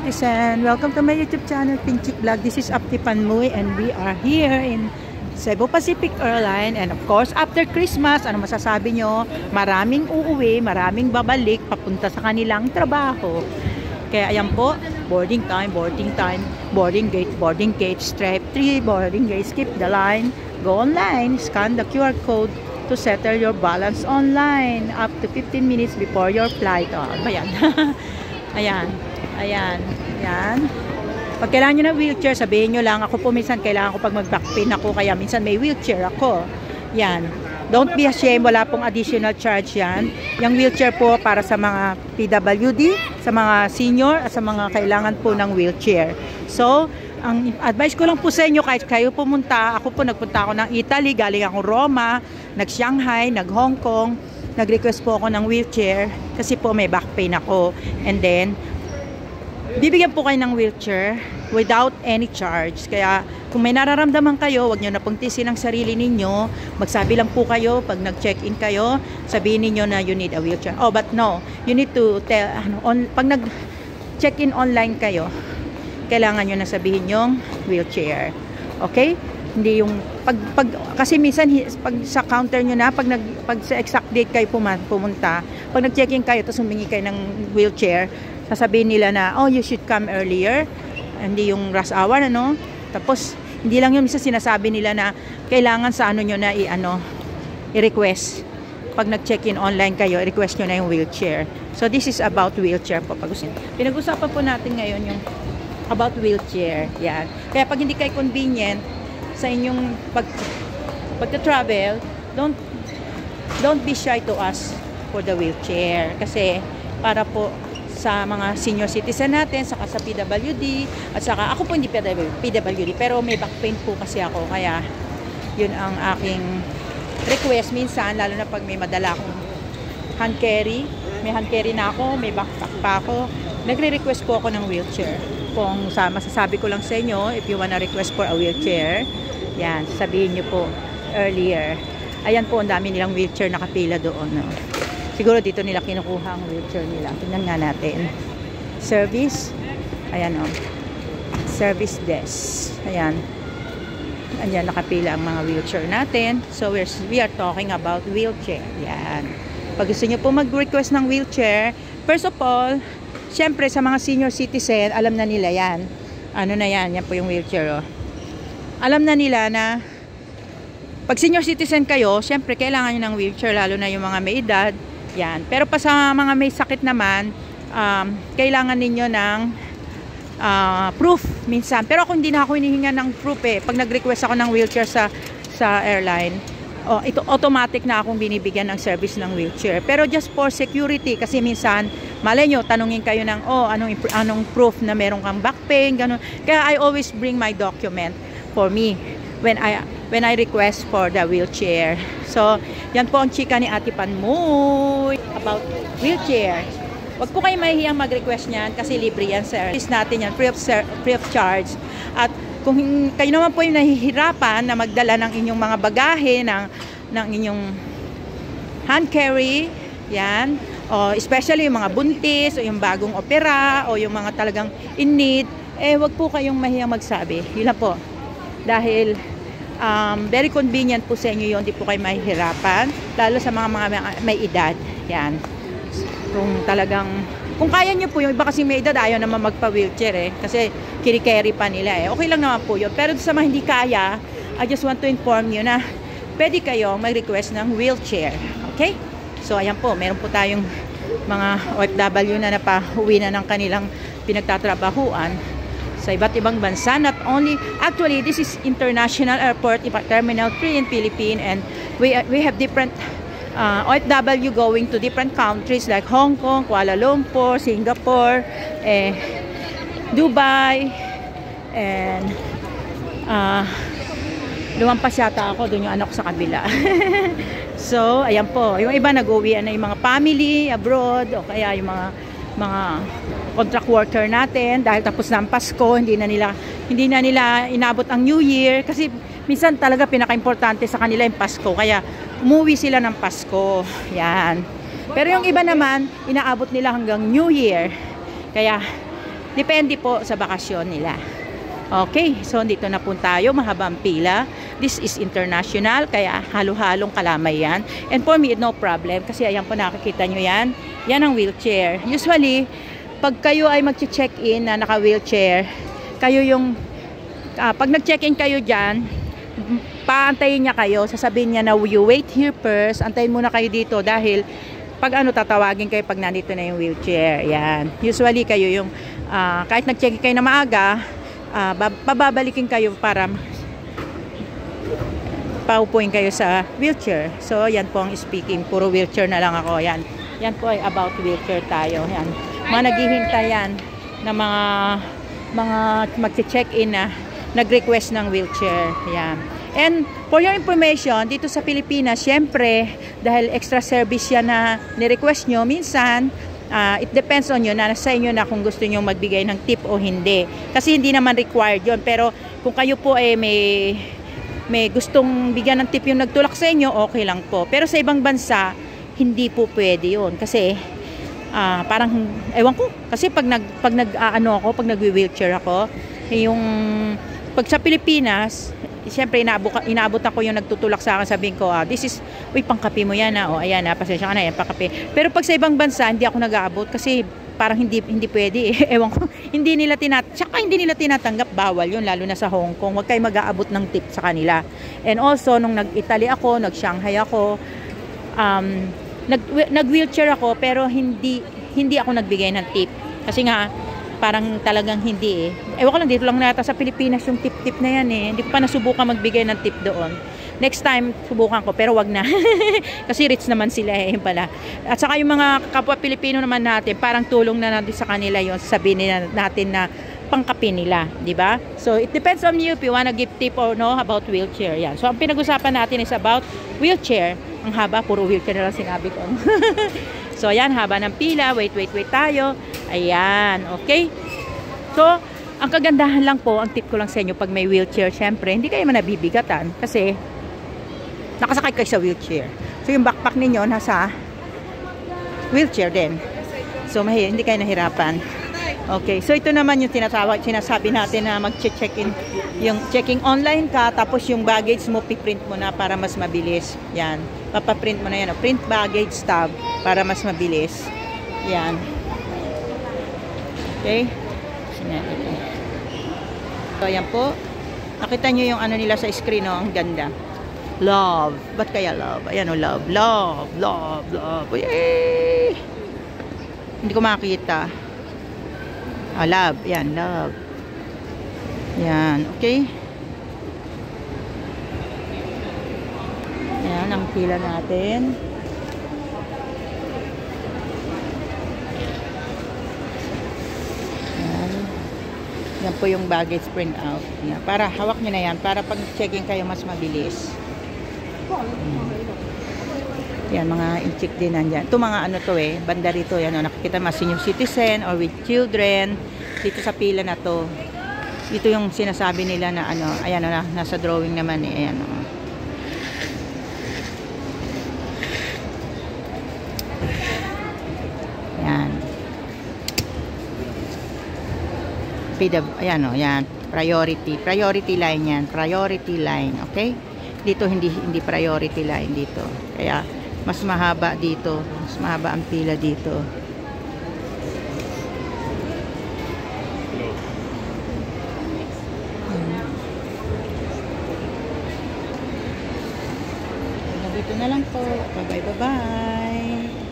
And welcome to my YouTube channel, Pinchik Vlog. This is Apti Panmuy and we are here in Cebu Pacific Airline. And of course, after Christmas, ano masasabi nyo? Maraming uuwi, maraming babalik papunta sa kanilang trabaho. Kaya ayan po, boarding gate, stripe 3, boarding gate, skip the line, go online, scan the QR code to settle your balance online up to 15 minutes before your flight. Oh, ayan. Ayan. Pag kailangan nyo ng wheelchair, sabihin nyo lang. Ako po minsan kailangan ko pag mag-backpain ako, kaya minsan may wheelchair ako. Yan. Don't be ashamed, wala pong additional charge yan. Yung wheelchair po para sa mga PWD, sa mga senior, at sa mga kailangan po ng wheelchair. So, ang advice ko lang po sa inyo, kahit kayo pumunta, ako po nagpunta ako ng Italy, galing ako Roma, nag-Shanghai, nag-Hong Kong, nag-request po ako ng wheelchair kasi po may back pain ako. And then, bibigyan po kayo ng wheelchair without any charge. Kaya kung may nararamdaman kayo, wag nyo na pungtisin ang sarili ninyo. Magsabi lang po kayo pag nag-check-in kayo, sabihin niyo na you need a wheelchair. Oh, but no, you need to tell, pag nag-check-in online kayo, kailangan nyo na sabihin yung wheelchair. Okay? Hindi yung kasi minsan pag sa counter nyo na, pag sa exact date kayo pumunta, pag nag-check-in kayo tapos humingi kayo ng wheelchair, sasabihin nila na, oh, you should come earlier. Hindi yung rush hour, ano? Tapos, hindi lang yun, minsan sinasabi nila na kailangan sa ano nyo na i-request. Pag nag-check-in online kayo, i-request nyo na yung wheelchair. So, this is about wheelchair po. Pinag-usapan po natin ngayon yung about wheelchair. Yan. Kaya pag hindi kayo convenient sa inyong pag-travel, don't be shy to ask for the wheelchair. Kasi, para po sa mga senior citizen natin, saka sa PWD, at saka ako po hindi PWD, pero may back pain po kasi ako, kaya yun ang aking request minsan, lalo na pag may madala akong hand carry, may hand carry na ako, may backpack pa ako, nagre-request po ako ng wheelchair. Kung masasabi ko lang sa inyo, if you wanna request for a wheelchair, yan, sabihin nyo po earlier. Ayan po, ang dami nilang wheelchair nakapila doon, no? Siguro dito nila kinukuha ang wheelchair nila. Tingnan nga natin. Service. Ayan, oh. Service desk. Ayan. Ayan, nakapila ang mga wheelchair natin. So, we are talking about wheelchair. Ayan. Pag gusto nyo po mag-request ng wheelchair, first of all, syempre sa mga senior citizen, alam na nila yan. Ano na yan? Yan po yung wheelchair, oh. Alam na nila na pag senior citizen kayo, syempre kailangan nyo ng wheelchair, lalo na yung mga may edad. Yan. Pero pa sa mga may sakit naman, kailangan ninyo ng proof minsan. Pero ako hindi na ako hinihinga ng proof eh. Pag nag-request ako ng wheelchair sa airline, ito automatic na akong binibigyan ng service ng wheelchair. Pero just for security, kasi minsan, malay nyo, tanungin kayo ng, anong proof na meron kang back pain, ganun. Kaya I always bring my document for me when I request for the wheelchair. So, yan po ang chika ni Ate Panmuy about wheelchair. Wag po kayo mahihiyang mag-request niyan kasi libre yan, sir. Service natin yan, free of charge. At kung kayo naman po yung nahihirapan na magdala ng inyong mga bagahe, ng inyong hand carry, yan, o especially yung mga buntis, o yung bagong opera, o yung mga talagang in need, wag po kayong mahihiyang magsabi. Yun lang po. Dahil very convenient po sa inyo yun, hindi po kayo mahihirapan, lalo sa mga may edad. Yan. Kung kaya nyo po yung iba kasi may edad, ayaw naman magpa-wheelchair kasi kiri-carry pa nila okay lang naman po yun. Pero sa mga hindi kaya, I just want to inform you na pwede kayong mag-request ng wheelchair. Okay? So ayan po, meron po tayong mga OFW na napauwi na ng kanilang pinagtatrabahuan sa iba't ibang bansa. Not only, actually, this is International Airport, Terminal 3 in Philippines, and we have different OFW going to different countries like Hong Kong, Kuala Lumpur, Singapore, Dubai, and lumampas yata ako doon yung anak sa kabila. So, ayan po. Yung iba nag-uwian na yung mga family abroad, o kaya yung mga contract worker natin dahil tapos na ang Pasko, hindi na nila inabot ang New Year kasi minsan talaga pinaka-importante sa kanila yung Pasko, kaya umuwi sila ng Pasko. Yan. Pero yung iba naman inaabot nila hanggang New Year. Kaya Depende po sa bakasyon nila. Okay, so dito na po tayo, mahabang pila. This is international, kaya halo-halong kalamay yan. And for me, no problem, kasi ayan po nakikita nyo yan. Yan ang wheelchair. Usually, pag kayo ay mag-check-in na naka-wheelchair, kayo yung, pag nag-check-in kayo dyan, paantayin niya kayo, sasabihin niya na you wait here first, antayin muna kayo dito dahil pag tatawagin kayo pag nandito na yung wheelchair. Yan. Usually kayo yung, kahit nag-check-in kayo na maaga, pababalikin kayo para paupuin kayo sa wheelchair. So, yan po ang speaking. Puro wheelchair na lang ako. Yan. Yan po ay about wheelchair tayo. Yan. Mga naghihintay yan na mga mag-check-in na nag-request ng wheelchair. Yan. And for your information, dito sa Pilipinas, syempre, dahil extra service yan na ni-request nyo, minsan, it depends on you, na sa inyo na kung gusto nyo magbigay ng tip o hindi. Kasi hindi naman required yon. Pero kung kayo po ay may gustong bigyan ng tip yung nagtulak sa inyo, okay lang po. Pero sa ibang bansa, hindi po pwede yun. Kasi parang, ewan ko, kasi pag nag-wheelchair ako, yung pag sa Pilipinas, siyempre inaabot ako yung nagtutulak sa akin, sabihin ko, this is, uy, pangkape mo yan o ayan pasensya ka na yan, pangkape. Pero pag sa ibang bansa, hindi ako nag-aabot kasi parang hindi pwede ewan ko, hindi nila tinatanggap, bawal yun, lalo na sa Hong Kong, huwag kayo mag-aabot ng tip sa kanila. And also, nung nag-Italy ako, nag-Shanghai ako, nag-wheelchair ako, pero hindi ako nagbigay ng tip. Kasi nga, parang talagang hindi ewan ko lang, dito lang nata sa Pilipinas yung tip-tip na yan hindi ko pa nasubukan magbigay ng tip doon. Next time, subukan ko, pero wag na. Kasi rich naman sila yun pala. At saka yung mga kapwa Pilipino naman natin, parang tulong na natin sa kanila yun, sabihin natin na pangkape nila, di ba? So, it depends on you if you wanna give tip or no about wheelchair. Yan. So, ang pinag-usapan natin is about wheelchair. Ang haba, puro wheelchair na lang sinabi ko. So, ayan, haba ng pila. Wait tayo. Ayan, okay? So, ang kagandahan lang po, ang tip ko lang sa inyo, pag may wheelchair, syempre, hindi kayo manabibigatan kasi nakasakay kayo sa wheelchair. So, yung backpack ninyo nasa wheelchair din. So, hindi kayo nahirapan. Okay, so ito naman yung sinasabi natin na mag-check-in. Yung checking online ka, tapos yung baggage mo, piprint mo na para mas mabilis. Yan. Papaprint mo na yan. Print baggage tab para mas mabilis. Yan. Okay. So, yan po. Nakita nyo yung ano nila sa screen, Ang ganda. Love. Ba't kaya love? Ayan love. Love. Love. Love. Yay! Hindi ko makita. Love. Yan, love. Yan, okay. Yan, ang pila natin. Yan. Yan po yung baggage print out. Yan. Para, hawak nyo na yan. Para pag checking kayo, mas mabilis. Yan, mga in-check din nandyan. Ito mga ano to banda rito. Yan, nakikita mga senior citizen or with children. Dito sa pila na to. Dito yung sinasabi nila na ano, ayan nasa drawing naman ayan Yan. Ayan yan. Priority line yan. Priority line, okay? Dito hindi priority line dito. Kaya mas mahaba dito. Mas mahaba ang pila dito. Dito na lang po. Bye-bye.